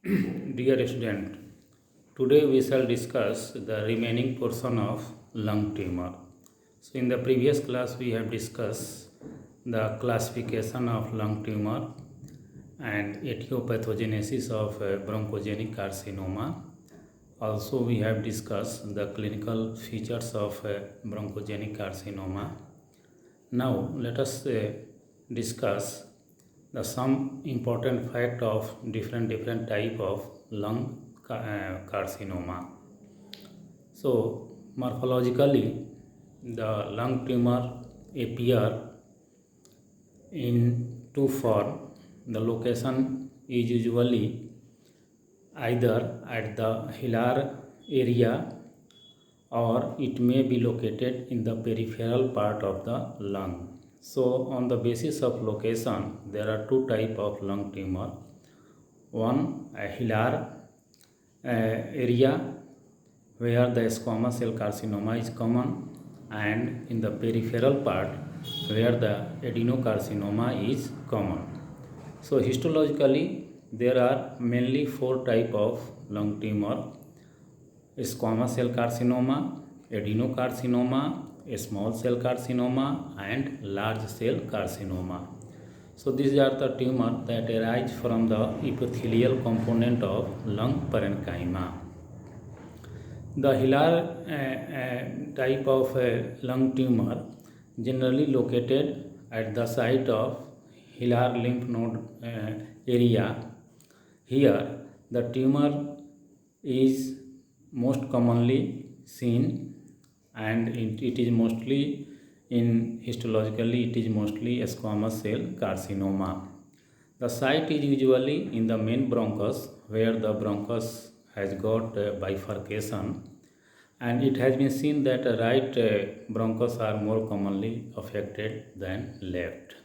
Dear student, today we shall discuss the remaining portion of lung tumor. So in the previous class we have discussed the classification of lung tumor and etiopathogenesis of bronchogenic carcinoma. Also we have discussed the clinical features of bronchogenic carcinoma. Now let us discuss some important fact of different type of carcinoma. So morphologically, the lung tumor appear in two form. The location is usually either at the hilar area or it may be located in the peripheral part of the lung. So on the basis of location, there are two type of lung tumor. One, a hilar area where the squamous cell carcinoma is common, and in the peripheral part where the adenocarcinoma is common. So histologically, there are mainly four type of lung tumor: squamous cell carcinoma, adenocarcinoma, small cell carcinoma, and large cell carcinoma. So these are the tumors that arise from the epithelial component of lung parenchyma. The hilar type of lung tumor generally located at the site of hilar lymph node area. Here the tumor is most commonly seen, and it is mostly histologically it is mostly a squamous cell carcinoma. The site is usually in the main bronchus, where the bronchus has got bifurcation, and it has been seen that right bronchus are more commonly affected than left.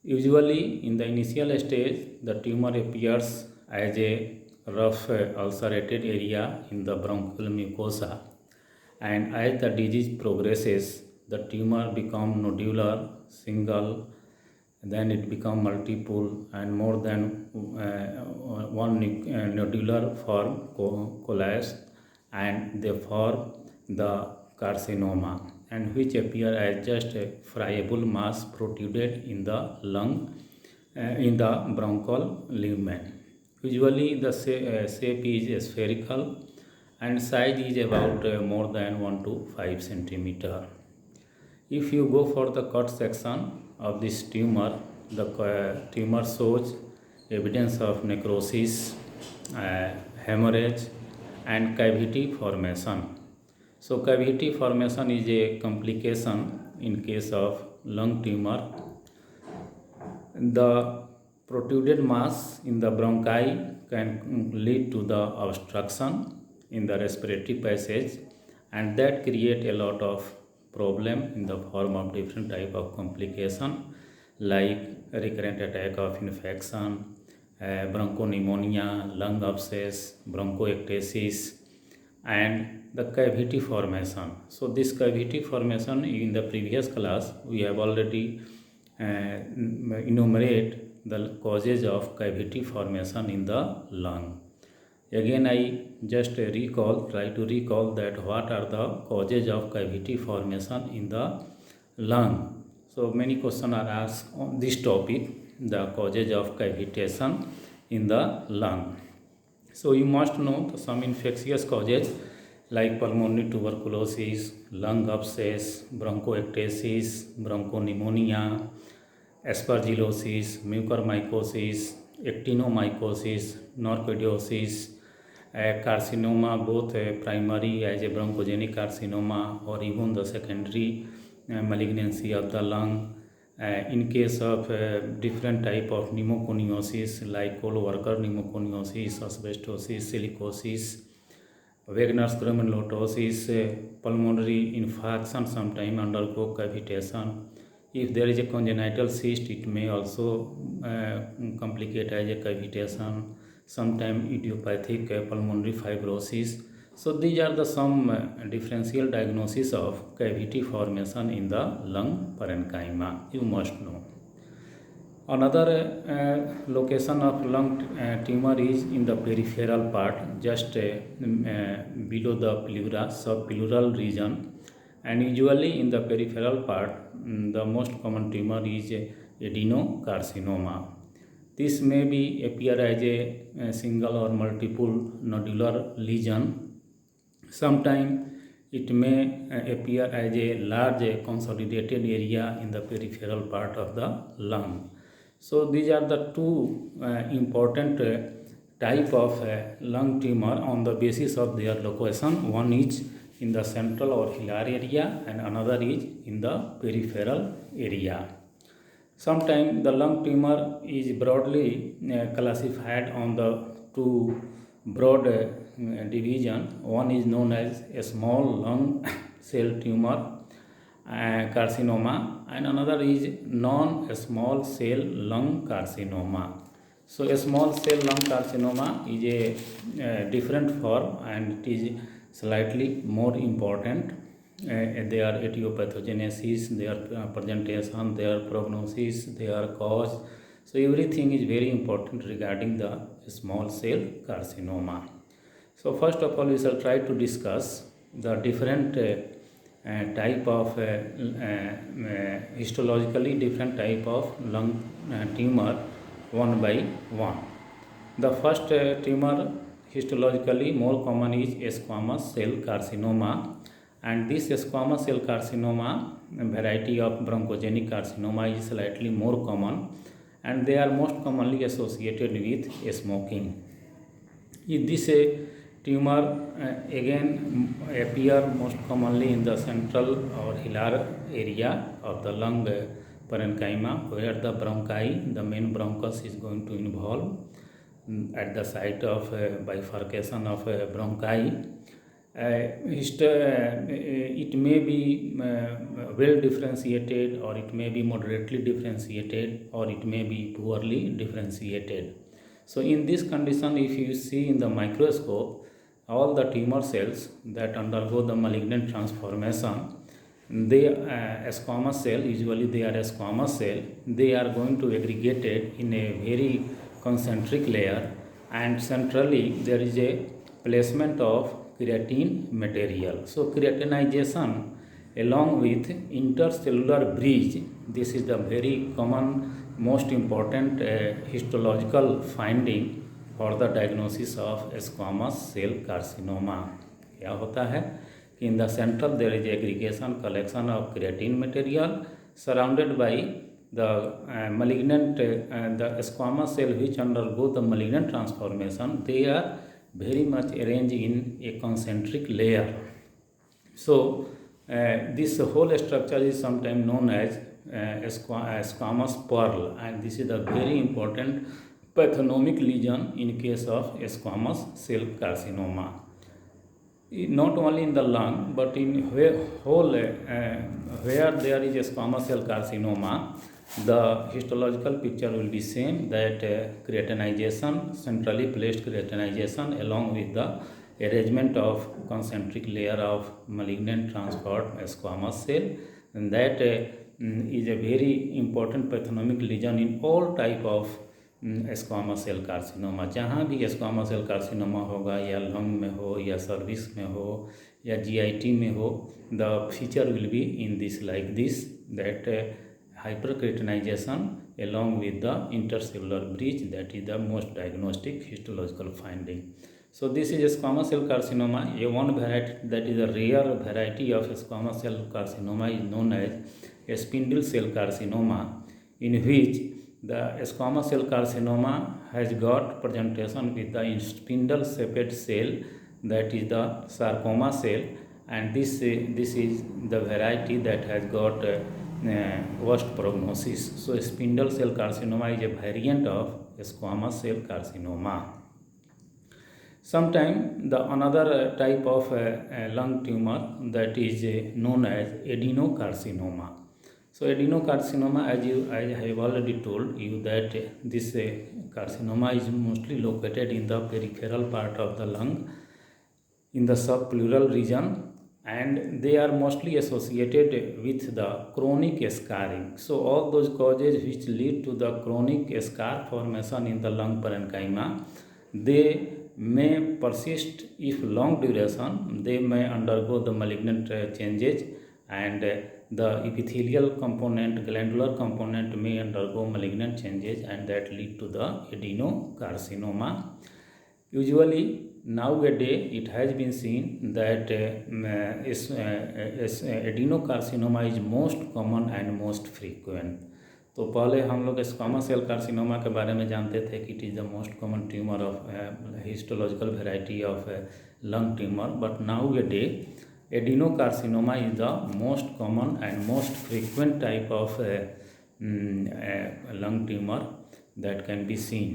Usually in the initial stage, the tumor appears as a rough ulcerated area in the bronchial mucosa, and as the disease progresses, the tumor becomes nodular, single, then it becomes multiple, and more than one nodular form coalesce, and they form the carcinoma, and which appear as just a friable mass protruded in the lung, in the bronchial lumen. Usually the shape is spherical and size is about more than 1 to 5 centimeter. If you go for the cut section of this tumor, the tumor shows evidence of necrosis, hemorrhage, and cavity formation. So cavity formation is a complication in case of lung tumor. The protruded mass in the bronchi can lead to the obstruction in the respiratory passage, and that create a lot of problem in the form of different type of complication like recurrent attack of infection, bronchopneumonia, lung abscess, bronchoectasis, and the cavity formation. So this cavity formation, in the previous class we have already enumerate the causes of cavity formation in the lung. Again I just try to recall that what are the causes of cavity formation in the lung. So many questions are asked on this topic, the causes of cavitation in the lung. So you must know some infectious causes like pulmonary tuberculosis, lung abscess, bronchoectasis, bronchopneumonia, aspergillosis, mucormycosis, actinomycosis, norcidiosis, carcinoma, both primary as a bronchogenic carcinoma or even the secondary malignancy of the lung. In case of different type of pneumoconiosis like coloworker pneumoconiosis, asbestosis, silicosis, Wegener's granulomatosis, pulmonary infarction sometime undergo cavitation. If there is a congenital cyst, it may also complicate as a cavitation. Sometimes idiopathic pulmonary fibrosis. So these are the some differential diagnosis of cavity formation in the lung parenchyma. You must know. Another location of lung tumor is in the peripheral part, just below the pleura, subpleural region, and usually in the peripheral part, the most common tumor is adenocarcinoma. This may be appear as a single or multiple nodular lesion. Sometimes it may appear as a large consolidated area in the peripheral part of the lung. So these are the two important type of lung tumor on the basis of their location. One is in the central or hilar area and another is in the peripheral area. Sometimes the lung tumor is broadly classified on the two broad division. One is known as a small lung cell tumor carcinoma, and another is non-small cell lung carcinoma. So a small cell lung carcinoma is a different form and it is slightly more important. Their etiopathogenesis, their presentation, their prognosis, their cause. So everything is very important regarding the small cell carcinoma. So first of all, we shall try to discuss the different type of histologically different type of lung tumor one by one. The first tumor histologically more common is squamous cell carcinoma, and this squamous cell carcinoma, variety of bronchogenic carcinoma, is slightly more common, and they are most commonly associated with smoking. This tumor again appear most commonly in the central or hilar area of the lung parenchyma, where the bronchi, the main bronchus, is going to involve at the site of bifurcation of bronchi. It may be well differentiated, or it may be moderately differentiated, or it may be poorly differentiated. So in this condition, if you see in the microscope, all the tumor cells that undergo the malignant transformation, they squamous cell, usually they are a squamous cell, they are going to aggregated in a very concentric layer, and centrally there is a placement of creatine material. So creatinization along with intercellular bridge, this is the very common, most important histological finding for the diagnosis of squamous cell carcinoma. क्या होता है कि in the central there is aggregation, collection of creatine material surrounded by the malignant, the squamous cell which undergo the malignant transformation. They are very much arranged in a concentric layer. So this whole structure is sometimes known as squamous pearl, and this is a very important pathognomic lesion in case of squamous cell carcinoma. Not only in the lung, but in whole where there is a squamous cell carcinoma, the histological picture will be same, that creatinization, centrally placed creatinization along with the arrangement of concentric layer of malignant transferred squamous cell, and that is a very important pathognomic lesion in all type of squamous cell carcinoma. जहाँ भी squamous cell carcinoma होगा, या lung में हो, या service में हो, या जीआईटी में हो, the feature will be in this like this, that hyperkeratinization along with the intercellular bridge, that is the most diagnostic histological finding. So this is a squamous cell carcinoma. A one variety, that is a rare variety of squamous cell carcinoma, is known as a spindle cell carcinoma, in which the squamous cell carcinoma has got presentation with the spindle shaped cell, that is the sarcoma cell, and this is the variety that has got worst prognosis. So spindle cell carcinoma is a variant of squamous cell carcinoma. Sometime the another type of lung tumor, that is known as adenocarcinoma. So adenocarcinoma, as I have already told you, that this carcinoma is mostly located in the peripheral part of the lung, in the subpleural region, and they are mostly associated with the chronic scarring. So all those causes which lead to the chronic scar formation in the lung parenchyma, they may persist if long duration. They may undergo the malignant changes, and the epithelial component, glandular component may undergo malignant changes, and that lead to the adenocarcinoma. Usually nowadays it has been seen that adenocarcinoma is most common and most frequent. तो पहले हम लोग squamous cell carcinoma के बारे में जानते थे कि it is the most common tumour of histological variety of lung tumour, but now a day adenocarcinoma is the most common and most frequent type of lung tumor that can be seen,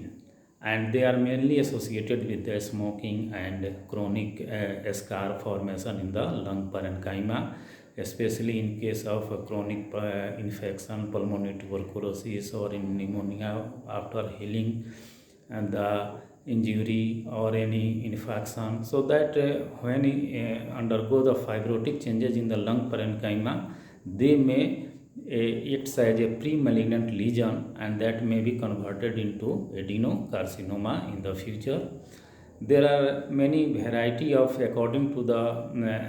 and they are mainly associated with the smoking and chronic scar formation in the lung parenchyma, especially in case of chronic infection, pulmonary tuberculosis, or in pneumonia after healing and the injury or any infection. So that when undergo the fibrotic changes in the lung parenchyma, they may acts as a pre-malignant lesion, and that may be converted into adenocarcinoma in the future. There are many variety of, according to the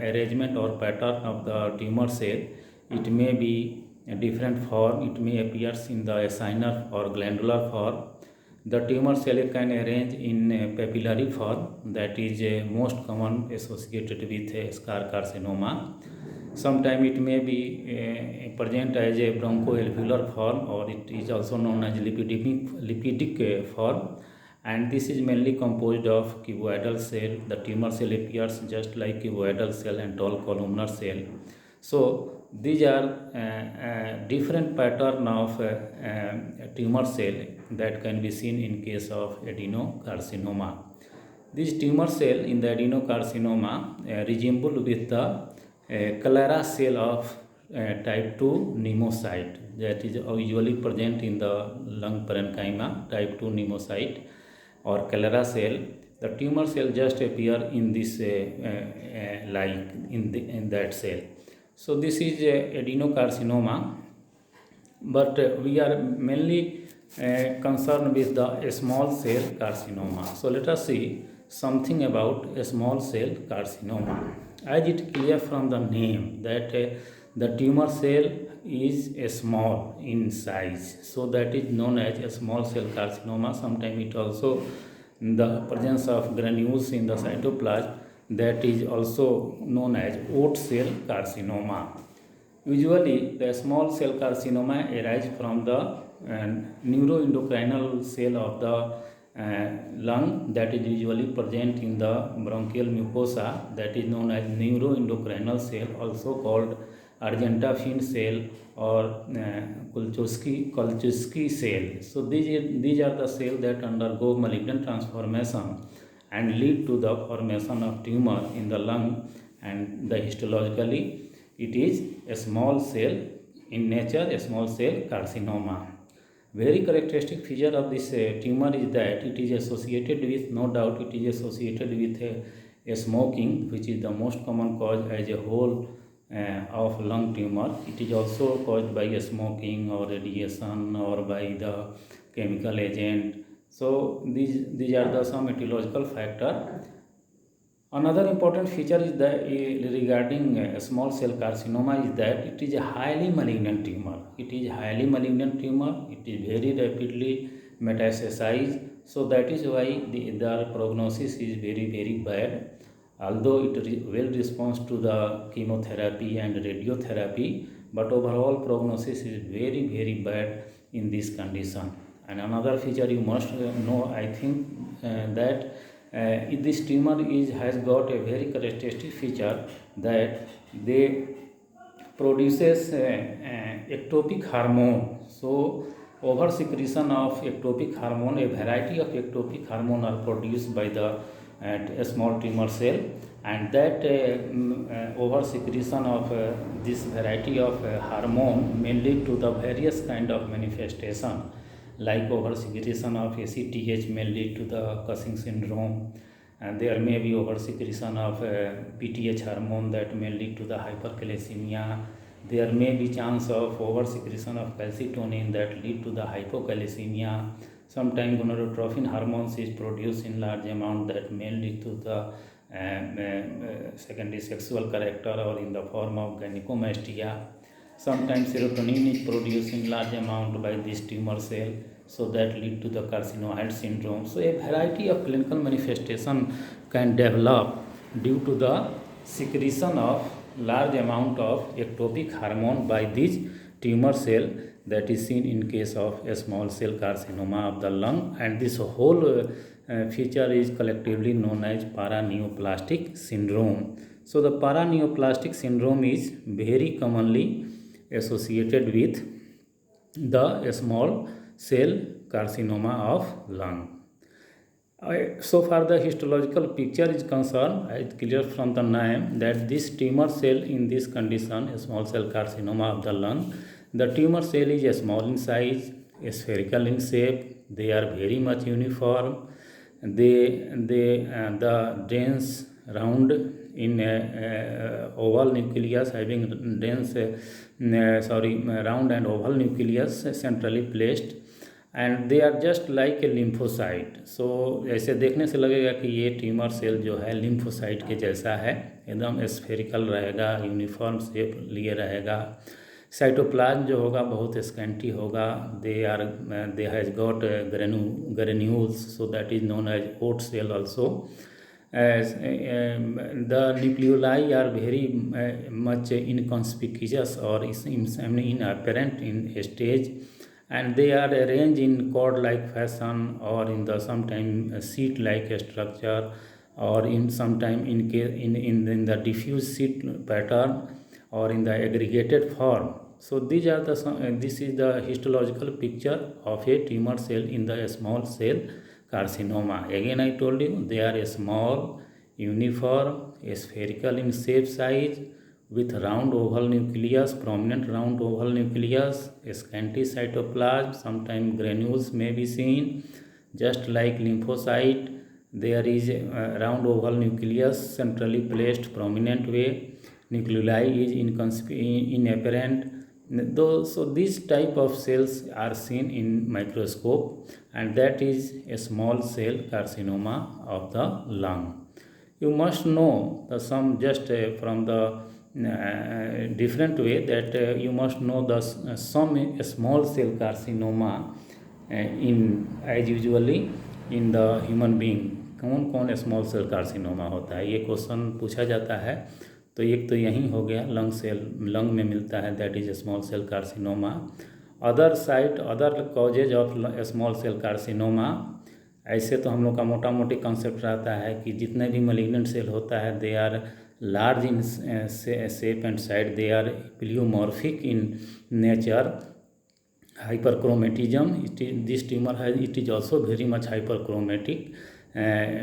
arrangement or pattern of the tumor cell, it may be a different form. It may appear in the acinar or glandular form. The tumor cell can arrange in a papillary form, that is most common associated with scar carcinoma. Sometimes it may be present as a bronchoalveolar form, or it is also known as lipidic form, and this is mainly composed of cuboidal cell. The tumor cell appears just like cuboidal cell and tall columnar cell. So these are different pattern of tumor cell that can be seen in case of adenocarcinoma. This tumor cell in the adenocarcinoma resemble with the Clara cell of type 2 pneumocyte, that is usually present in the lung parenchyma, type 2 pneumocyte or Clara cell. The tumor cell just appear in this like in that cell. So this is adenocarcinoma, but we are mainly concerned with the small cell carcinoma. So let us see something about a small cell carcinoma. As it clear from the name that the tumor cell is small in size, so that is known as a small cell carcinoma. Sometimes it also the presence of granules in the cytoplasm, that is also known as oat cell carcinoma. Usually the small cell carcinoma arises from the neuroendocrinal cell of the lung, that is usually present in the bronchial mucosa, that is known as neuroendocrinal cell, also called Argentafin cell or Kolchowski cell. So these are the cells that undergo malignant transformation and lead to the formation of tumor in the lung, and the histologically it is a small cell in nature, a small cell carcinoma. Very characteristic feature of this tumor is that it is associated with, no doubt it is associated with smoking, which is the most common cause as a whole of lung tumor. It is also caused by smoking or radiation or by the chemical agent. So these are the some etiological factor. Another important feature is that regarding small cell carcinoma is that it is a highly malignant tumor. It is highly malignant tumor. It is very rapidly metastasized. So that is why the prognosis is very bad. Although it well responds to the chemotherapy and radiotherapy, but overall prognosis is very bad in this condition. And another feature you must know, I think, that this tumor has got a very characteristic feature that they produces ectopic hormone. So over secretion of ectopic hormone, a variety of ectopic hormone are produced by the a small tumor cell, and that over secretion of this variety of hormone may lead to the various kind of manifestation, like over secretion of ACTH may lead to the Cushing syndrome, and there may be oversecretion of PTH hormone that may lead to the hypercalcemia. There may be chance of oversecretion of calcitonin that lead to the hypocalcemia. Sometimes gonadotrophin hormones is produced in large amount that may lead to the secondary sexual character or in the form of gynecomastia. Sometimes serotonin is produced in large amount by this tumor cell, so that lead to the carcinoid syndrome. So a variety of clinical manifestation can develop due to the secretion of large amount of ectopic hormone by this tumor cell that is seen in case of a small cell carcinoma of the lung, and this whole feature is collectively known as paraneoplastic syndrome. So the paraneoplastic syndrome is very commonly associated with the small cell carcinoma of lung. So far the histological picture is concerned, it's clear from the name that this tumor cell in this condition, a small cell carcinoma of the lung, the tumor cell is small in size, spherical in shape, they are very much uniform, the dense round in oval nucleus, having dense round and oval nucleus centrally placed, and they are just like a lymphocyte. So ऐसे देखने से लगेगा कि ये tumour cell जो है lymphocyte के जैसा है, एकदम स्फेरिकल रहेगा, यूनिफॉर्म शेप लिए रहेगा. साइटोप्लाज्म जो होगा बहुत स्कैंटी होगा. They has got granules, so that is known as oat cell also. The nucleoli are very much inconspicuous or inapparent in stage, and they are arranged in cord-like fashion or in the sometimes sheet-like structure, or in sometime in the diffuse sheet pattern or in the aggregated form. So these are this is the histological picture of a tumor cell in the small cell carcinoma. Again I told you they are small, uniform, spherical in shape size, with round oval nucleus, prominent round oval nucleus, scanty cytoplasm, sometimes granules may be seen, just like lymphocyte. There is a round oval nucleus centrally placed prominent way, nuclei is inapparent. So these type of cells are seen in microscope, and that is a small cell carcinoma of the lung. You must know the some just from the different way that you must know the some small cell carcinoma in as usually in the human being. कौन कौन small cell carcinoma होता है, ये question पूछा जाता है. तो एक तो यही हो गया लंग में मिलता है, that is small cell carcinoma. Other causes of small cell carcinoma, ऐसे तो हम लोग का मोटा मोटी कॉन्सेप्ट रहता है कि जितने भी मलिग्नेंट सेल होता है they are large in shape and size, they are pleomorphic in nature, hyperchromatism. This tumor it is also very much hyperchromatic.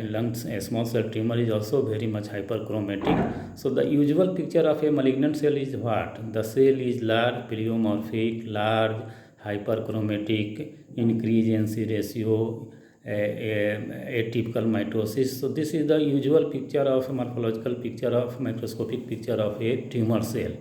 Lungs small cell tumor is also very much hyperchromatic. So the usual picture of a malignant cell is what? The cell is large, pleomorphic, large, hyperchromatic, increase in C ratio, atypical mitosis. So this is the usual picture of morphological picture of microscopic picture of a tumor cell.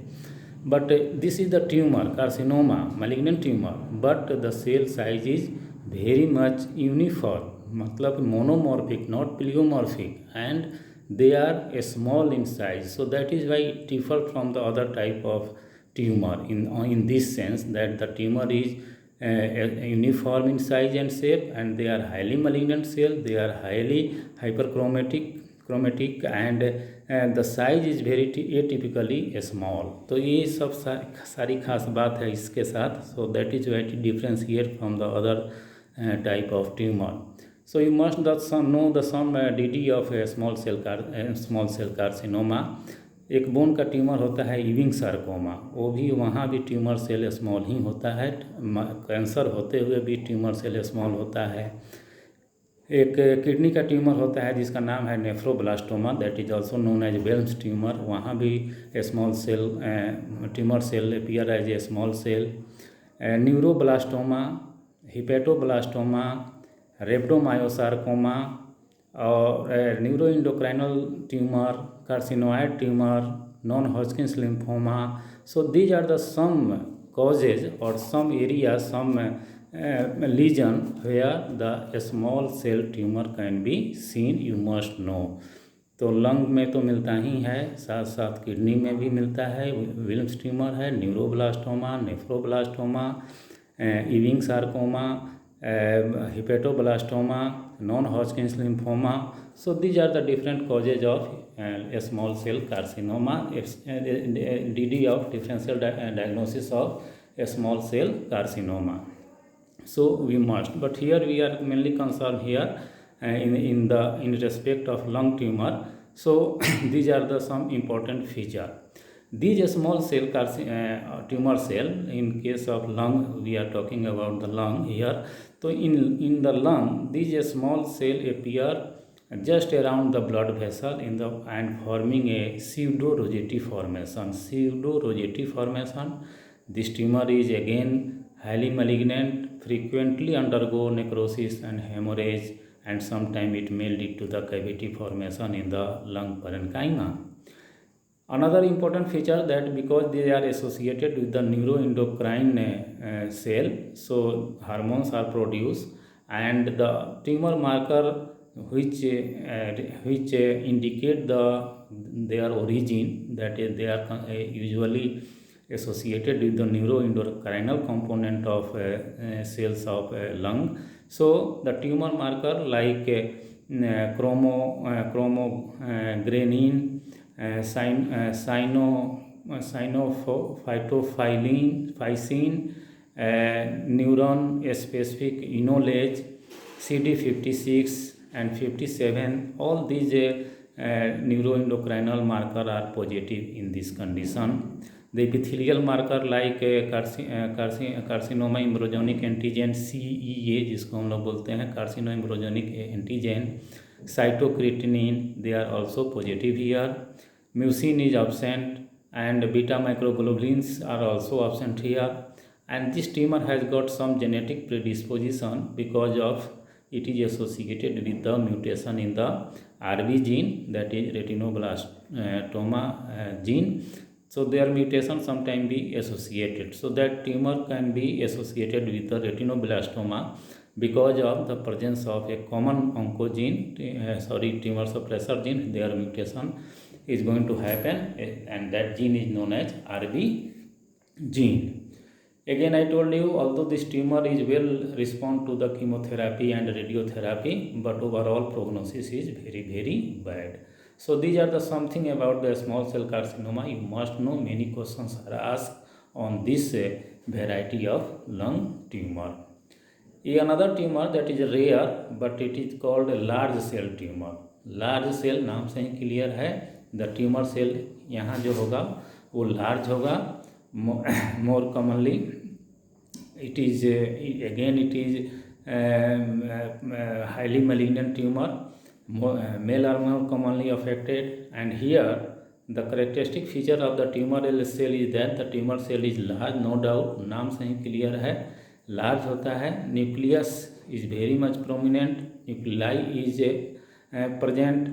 But this is the tumor carcinoma, malignant tumor, but the cell size is very much uniform, मतलब monomorphic, not pleomorphic, and they are small in size. So that is why it differs from the other type of tumor in this sense that the tumor is uniform in size and shape, and they are highly malignant cell, they are highly hyperchromatic, and the size is very atypically small. तो ये सब सारी खास बात है इसके साथ. So that is why it differentiates from the other type of tumor. So you must know the some DD of a small cell carcinoma. एक बोन का ट्यूमर होता है इविंग सार्कोमा, वो भी वहाँ भी ट्यूमर सेल स्मॉल ही होता है. कैंसर होते हुए भी ट्यूमर सेल स्मॉल होता है. एक किडनी का ट्यूमर होता है जिसका नाम है nephroblastoma, that is also known as Wilms tumour. वहाँ भी small cell tumour cell appear as a small cell. Neuroblastoma, hepatoblastoma, rhabdomyosarcoma, or neuroendocrinal tumor, carcinoid tumor, non-Hodgkin's lymphoma. So these are the some causes or some areas, some lesion where the small cell tumor can be seen. You must know. तो lung में तो मिलता ही है, साथ साथ kidney में भी मिलता है, विल्म्स ट्यूमर है, neuroblastoma, nephroblastoma, Ewing sarcoma, hepatoblastoma, non-Hodgkin's lymphoma. So these are the different causes of small cell carcinoma, DD of differential diagnosis of small cell carcinoma. So we must, but here we are mainly concerned here in respect of lung tumor. So these are the some important feature. These small cell tumor cell, in case of lung, we are talking about the lung here. So in the lung, these small cell appear just around the blood vessel and forming a pseudo-Rossetti formation. Pseudo-Rossetti formation. This tumor is again highly malignant, frequently undergo necrosis and hemorrhage, and sometimes it may lead to the cavity formation in the lung parenchyma. Another important feature that because they are associated with the neuroendocrine cell, so hormones are produced, and the tumor marker which indicate their origin, that is they are usually associated with the neuroendocrinal component of cells of lung. So the tumor marker like chromogranin, phycin, neuron specific enolase, CD56 and 57, all these neuroendocrinal marker are positive in this condition. The epithelial marker like carcinoma embryonic antigen CEA, जिसको हम लोग बोलते हैं carcinoma embryonic antigen, cytokeratin, they are also positive here. Mucin is absent and beta microglobulins are also absent here. And this tumor has got some genetic predisposition because of it is associated with the mutation in the RB gene, that is retinoblastoma gene. So their mutation sometimes be associated. So that tumor can be associated with the retinoblastoma because of the presence of a common oncogene, tumor suppressor gene. Their mutation is going to happen, and that gene is known as RB gene. Again, I told you, although this tumor is well respond to the chemotherapy and radiotherapy, but overall prognosis is very, very bad. So these are the something about the small cell carcinoma. You must know, many questions are asked on this variety of lung tumor. Another tumor that is rare, but it is called a large cell tumor. Large cell नाम से ही clear है, the tumor cell यहाँ जो होगा वो large होगा. More commonly it is again it is highly malignant tumor. Male are more commonly affected, and here the characteristic feature of the tumor cell is that the tumor cell is large, no doubt, नाम से ही clear है, large होता है. Nucleus is very much prominent, nuclei is present,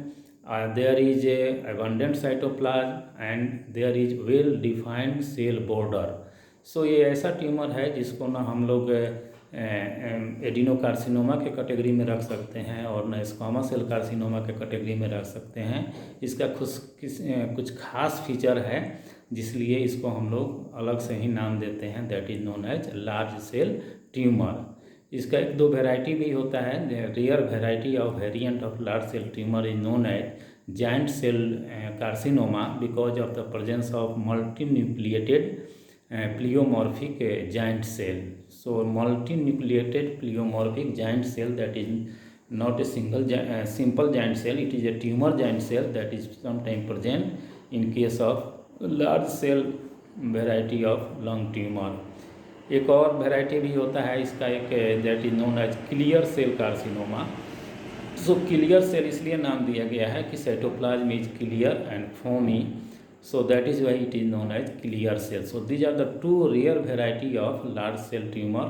there is a abundant cytoplasm and there is well defined cell border. So ये ऐसा tumour है जिसको ना हम लोग एडिनोकार्सिनोमा के कैटेगरी में रख सकते हैं और न स्क्वामा सेल कार्सिनोमा के कैटेगरी में रख सकते हैं. इसका कुछ खास फीचर है जिसलिए इसको हम लोग अलग से ही नाम देते हैं, that is known as large cell tumour. इसका एक दो वेराइटी भी होता है. Rare variety of variant of large cell tumour is known as giant cell carcinoma because of the presence of multinucleated pleomorphic giant cell. So multinucleated pleomorphic giant cell, that is not a simple giant cell, it is a tumor giant cell that is sometimes present in case of large cell variety of lung tumor. एक और variety भी होता है इसका, एक that is known as clear cell carcinoma. So clear cell इसलिए नाम दिया गया है कि cytoplasm is clear and foamy, so that is why it is known as clear cell. So these are the two rare variety of large cell tumor,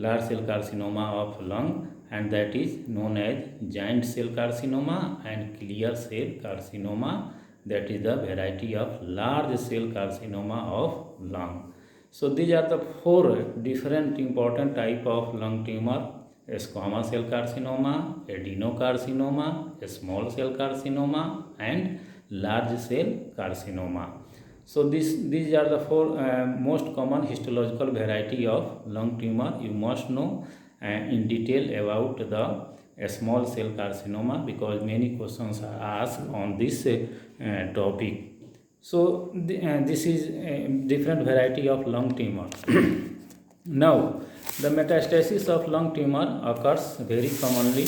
large cell carcinoma of lung, and that is known as giant cell carcinoma and clear cell carcinoma, that is the variety of large cell carcinoma of lung. So these are the four different important type of lung tumor: squamous cell carcinoma, adenocarcinoma, small cell carcinoma, and large cell carcinoma. So these are the four most common histological variety of lung tumor. You must know in detail about the small cell carcinoma because many questions are asked on this topic. So this is a different variety of lung tumor. Now the metastasis of lung tumor occurs very commonly,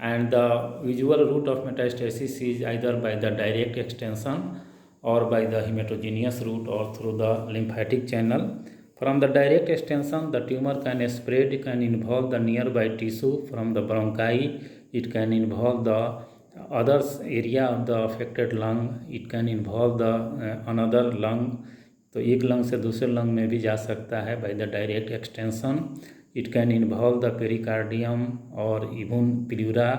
and the usual route of metastasis is either by the direct extension or by the hematogenous route or through the lymphatic channel. From the direct extension, the tumor can spread, can involve the nearby tissue from the bronchi, it can involve the other area of the affected lung, it can involve the another lung. तो एक lung से दूसरे lung में भी जा सकता है by the direct extension. It can involve the pericardium और even pleura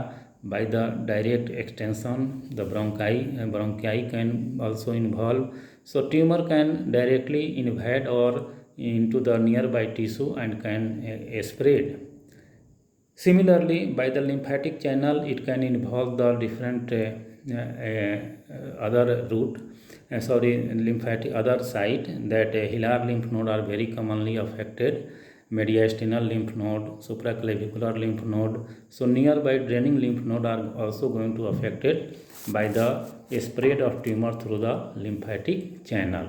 by the direct extension. The bronchi can also involve. So tumor can directly invade or into the nearby tissue and can spread. Similarly, by the lymphatic channel, it can involve the different other route, lymphatic other site, that hilar lymph node are very commonly affected. Mediastinal lymph node, supraclavicular lymph node. So nearby draining lymph node are also going to affected by the spread of tumor through the lymphatic channel.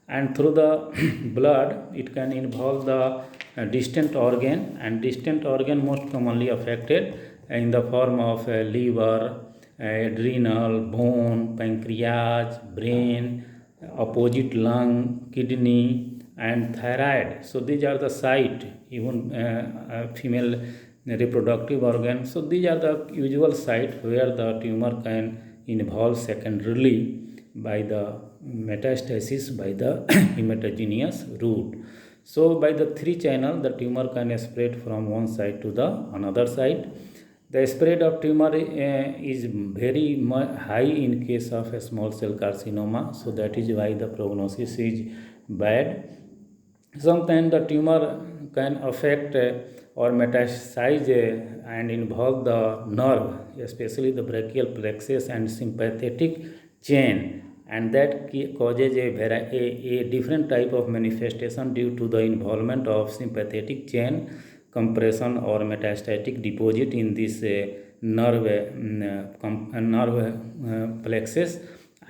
And through the blood, it can involve the distant organ, and distant organ most commonly affected in the form of liver, adrenal, bone, pancreas, brain, opposite lung, kidney, and thyroid. So these are the site, even female reproductive organ. So these are the usual site where the tumor can involve secondarily by the metastasis by the hematogenous route. So by the three channel, the tumor can spread from one side to the another side. The spread of tumor is very high in case of a small cell carcinoma. So that is why the prognosis is bad. Sometimes the tumor can affect or metastasize and involve the nerve, especially the brachial plexus and sympathetic chain, and that causes a different type of manifestation due to the involvement of sympathetic chain compression or metastatic deposit in this nerve plexus,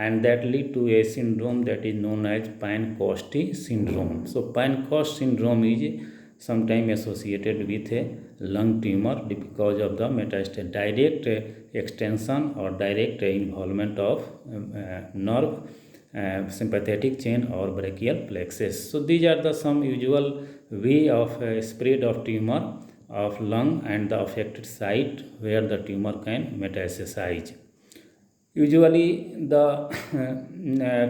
and that lead to a syndrome that is known as Pancoast syndrome. So Pancoast syndrome is sometimes associated with a lung tumor because of the direct extension or direct involvement of nerve, sympathetic chain or brachial plexus. So these are the some usual way of spread of tumor of lung and the affected site where the tumor can metastasize. Usually the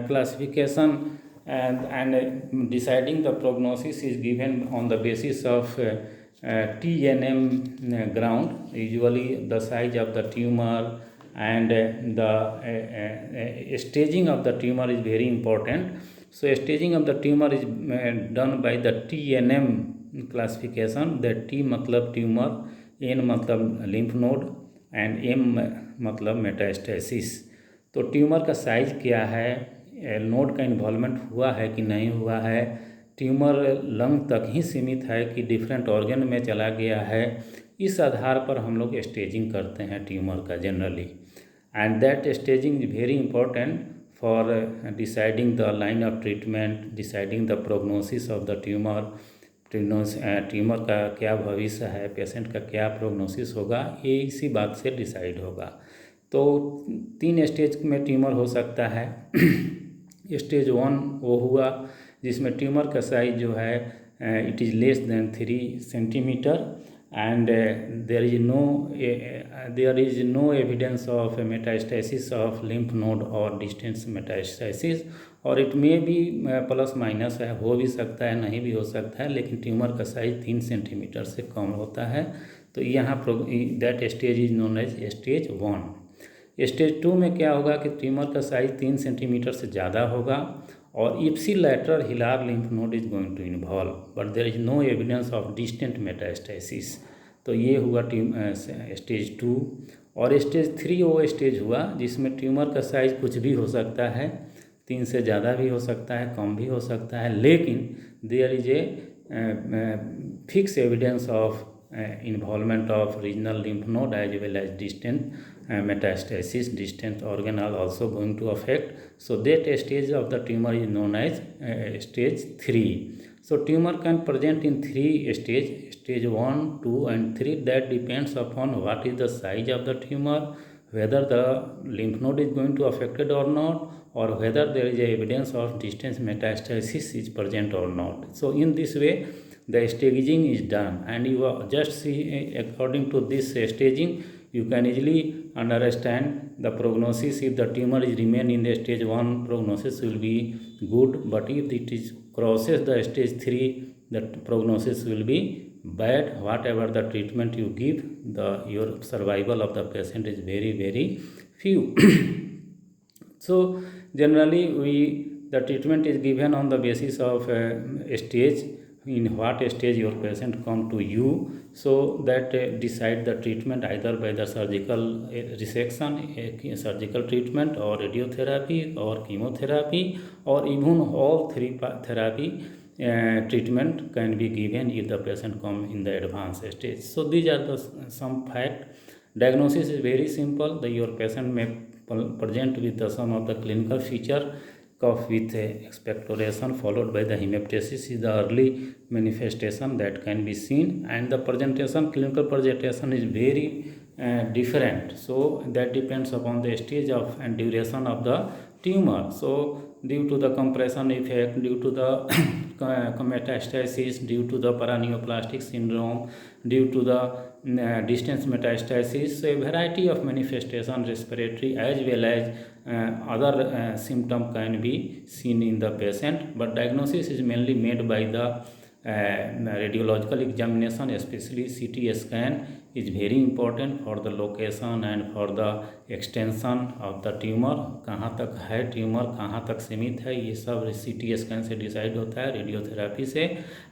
classification and deciding the prognosis is given on the basis of TNM ground. Usually the size of the tumor and the staging of the tumor is very important. So staging of the tumor is done by the TNM classification. The T मतलब tumor, N मतलब lymph node and M मतलब metastasis. तो tumour का size क्या है, node का involvement हुआ है कि नहीं हुआ है, ट्यूमर लंग तक ही सीमित है कि डिफरेंट ऑर्गन में चला गया है, इस आधार पर हम लोग स्टेजिंग करते हैं ट्यूमर का generally. And that staging is very important for deciding the line of treatment, deciding the prognosis of the tumour. Tumour का क्या भविष्य है, पेशेंट का क्या प्रोग्नोसिस होगा, ये इसी बात से डिसाइड होगा. तो 3 स्टेज में ट्यूमर हो सकता है. स्टेज 1 वो हुआ जिसमें ट्यूमर का साइज जो है it is less than 3 centimetre and there is no evidence of metastasis of lymph node or distant metastasis, और इट में भी प्लस माइनस है, हो भी सकता है नहीं भी हो सकता है, लेकिन ट्यूमर का साइज 3 सेंटीमीटर से कम होता है. तो यहाँ that stage is known as stage 1। Stage 2 में क्या होगा कि ट्यूमर का साइज 3 सेंटीमीटर से ज़्यादा होगा और ipsilateral hilar lymph node is going to involve, but there is no evidence of distant metastasis। तो ये हुआ स्टेज 2। और स्टेज 3 वो स्टेज हुआ जिसमें ट्यूमर का साइज कुछ भी हो सकता है, 3 से ज़्यादा भी हो सकता है, कम भी हो सकता है, लेकिन there is a fix evidence of involvement of regional lymph node as well as distant metastasis. Distant organ are also going to affect. So that stage of the tumor is known as stage 3. So tumor can present in 3 stages, stage 1, 2 and 3. That depends upon what is the size of the tumor, whether the lymph node is going to affected or not, or whether there is evidence of distant metastasis is present or not. So in this way the staging is done, and you just see according to this staging you can easily understand the prognosis. If the tumor is remain in the stage 1, prognosis will be good, but if it is crosses the stage 3, the prognosis will be bad. Whatever the treatment you give, your survival of the patient is very very few. So generally the treatment is given on the basis of stage, in what stage your patient come to you, so that decide the treatment either by the surgical resection, surgical treatment, or radiotherapy, or chemotherapy, or even all 3 therapy treatment can be given if the patient come in the advanced stage. So these are the some fact. Diagnosis is very simple. Your patient may present with some of the clinical feature. Cough with expectoration followed by the hemoptysis is the early manifestation that can be seen, and the presentation, clinical presentation is very different. So that depends upon the stage of and duration of the tumor. So due to the compression effect, due to the metastasis, due to the paraneoplastic syndrome, due to the distance metastasis, a variety of manifestation, respiratory as well as other symptom can be seen in the patient. But diagnosis is mainly made by the radiological examination, especially CT scan is very important for the location and for the extension of the tumor. कहाँ तक है tumour, कहाँ तक सीमित है, ये सब CT scan से डिसाइड होता है, रेडियोथेरापी से।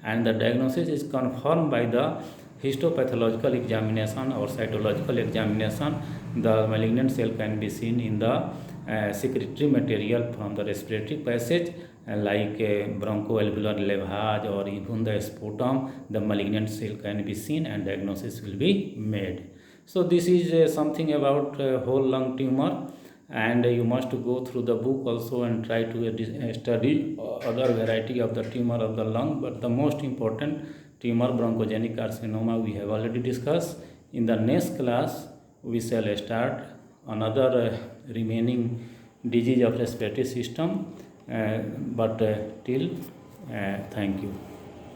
And the diagnosis is confirm by the histopathological examination or cytological examination. The malignant cell can be seen in the secretory material from the respiratory passage, like bronchoalveolar lavage or even the sputum. The malignant cell can be seen and diagnosis will be made. So this is something about whole lung tumor, and you must go through the book also and try to study other variety of the tumor of the lung. But the most important tumor, bronchogenic carcinoma, we have already discussed. In the next class we shall start another remaining disease of respiratory system, but till thank you.